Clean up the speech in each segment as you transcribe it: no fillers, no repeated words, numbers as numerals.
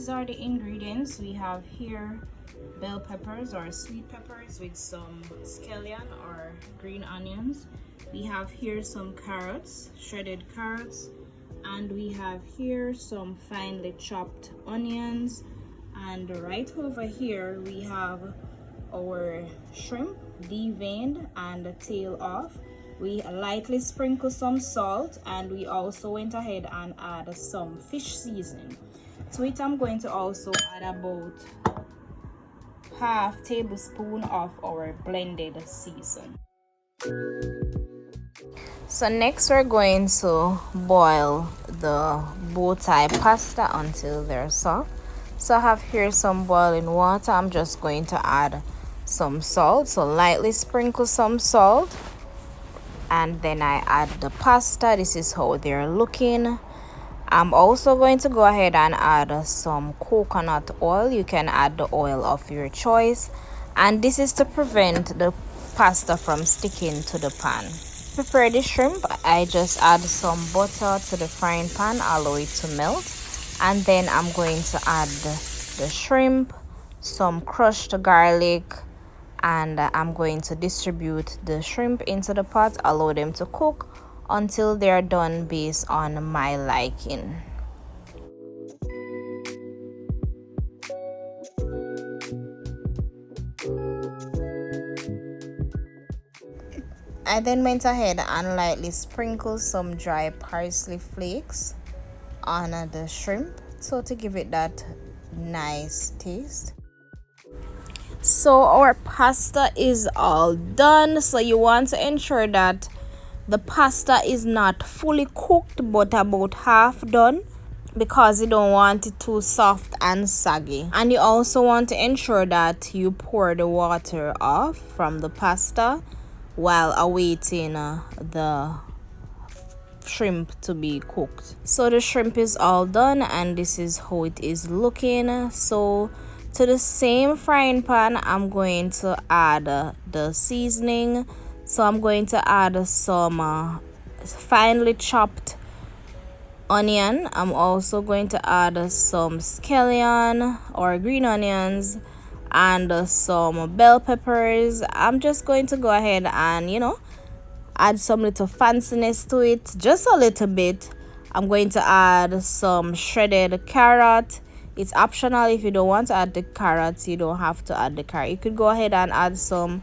these are the ingredients. We have here bell peppers or sweet peppers with some scallion or green onions. We have here some carrots, shredded carrots, and we have here some finely chopped onions, and right over here we have our shrimp deveined and the tail off. We lightly sprinkle some salt, and we also went ahead and add some fish seasoning to it. I'm going to also add about half tablespoon of our blended season. So next we're going to boil the bow tie pasta until they're soft. So I have here some boiling water. I'm just going to add some salt, so lightly sprinkle some salt, and then I add the pasta. This is how they're looking. I'm also going to go ahead and add some coconut oil. You can add the oil of your choice, and this is to prevent the pasta from sticking to the pan. Prepare the shrimp. I just add some butter to the frying pan, allow it to melt, and then I'm going to add the shrimp, some crushed garlic, and I'm going to distribute the shrimp into the pot, allow them to cook until they're done based on my liking. I then went ahead and lightly sprinkled some dry parsley flakes on the shrimp, so to give it that nice taste. So our pasta is all done. So you want to ensure that the pasta is not fully cooked but about half done, because you don't want it too soft and saggy. And you also want to ensure that you pour the water off from the pasta while awaiting the shrimp to be cooked. So the shrimp is all done, and this is how it is looking. So to the same frying pan, I'm going to add the seasoning. So I'm going to add some finely chopped onion. I'm also going to add some scallion or green onions and some bell peppers. I'm just going to go ahead and add some little fanciness to it, just a little bit. I'm going to add some shredded carrot. It's optional. If you don't want to add the carrots, you don't have to add the carrot. You could go ahead and add some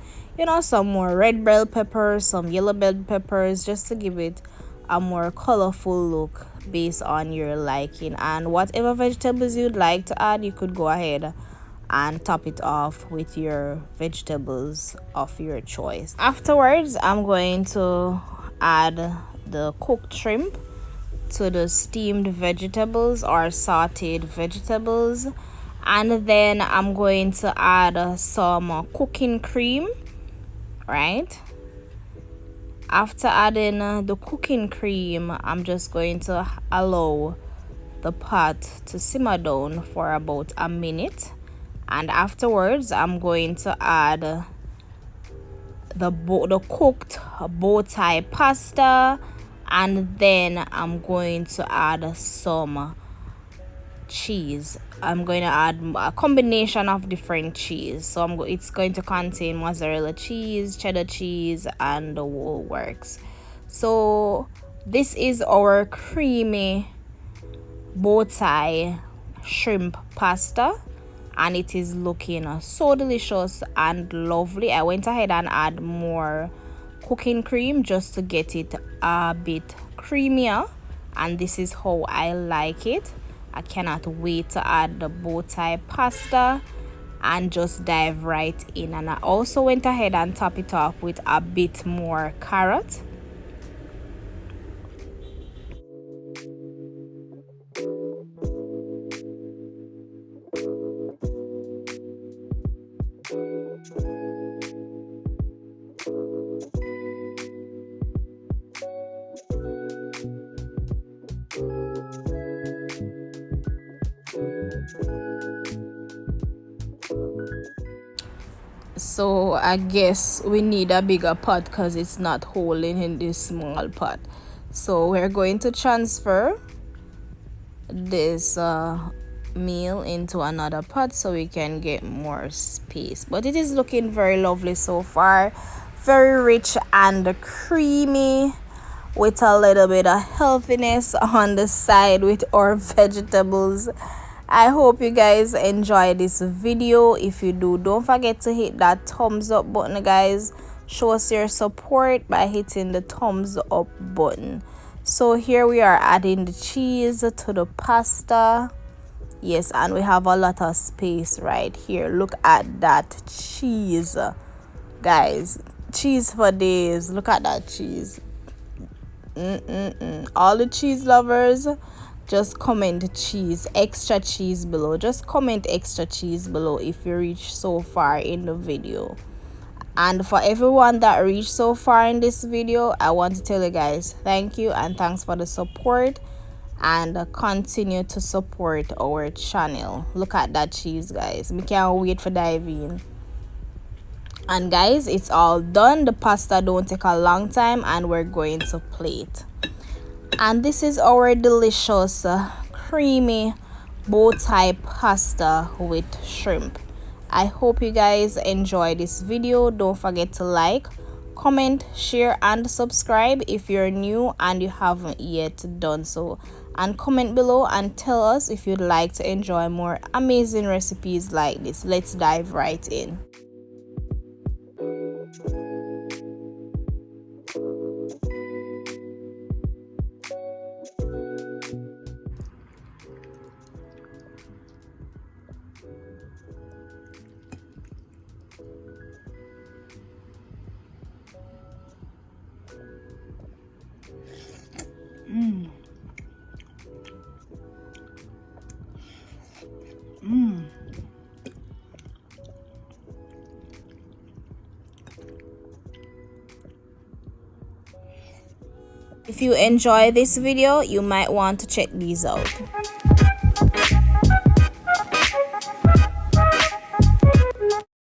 more red bell peppers, some yellow bell peppers, just to give it a more colorful look based on your liking. And whatever vegetables you'd like to add, you could go ahead and top it off with your vegetables of your choice. Afterwards, I'm going to add the cooked shrimp to the steamed vegetables or sauteed vegetables, and then I'm going to add some cooking cream. Right after adding the cooking cream, I'm just going to allow the pot to simmer down for about a minute, and afterwards I'm going to add the cooked bow tie pasta, and then I'm going to add some cheese. I'm going to add a combination of different cheese. So it's going to contain mozzarella cheese, cheddar cheese, and the whole works. So this is our creamy bow tie shrimp pasta, and it is looking so delicious and lovely. I went ahead and add more cooking cream just to get it a bit creamier, and this is how I like it. I cannot wait to add the bow tie pasta and just dive right in. And I also went ahead and top it off with a bit more carrot. So I guess we need a bigger pot because it's not holding in this small pot. So we're going to transfer this meal into another pot so we can get more space. But it is looking very lovely so far, very rich and creamy, with a little bit of healthiness on the side with our vegetables. I hope you guys enjoy this video. If you do, don't forget to hit that thumbs up button, guys. Show us your support by hitting the thumbs up button. So here we are adding the cheese to the pasta. Yes, and we have a lot of space right here. Look at that cheese, guys. Cheese for days. Look at that cheese. All the cheese lovers, just comment cheese, extra cheese below. Just comment extra cheese below if you reach so far in the video. And for everyone that reached so far in this video, I want to tell you guys thank you and thanks for the support, and continue to support our channel. Look at that cheese, guys. We can't wait for dive in. And guys, it's all done. The pasta don't take a long time, and we're going to plate. And this is our delicious creamy bow tie pasta with shrimp. I hope you guys enjoy this video. Don't forget to like, comment, share, and subscribe if you're new and you haven't yet done so. And comment below and tell us if you'd like to enjoy more amazing recipes like this. Let's dive right in. If you enjoy this video, you might want to check these out.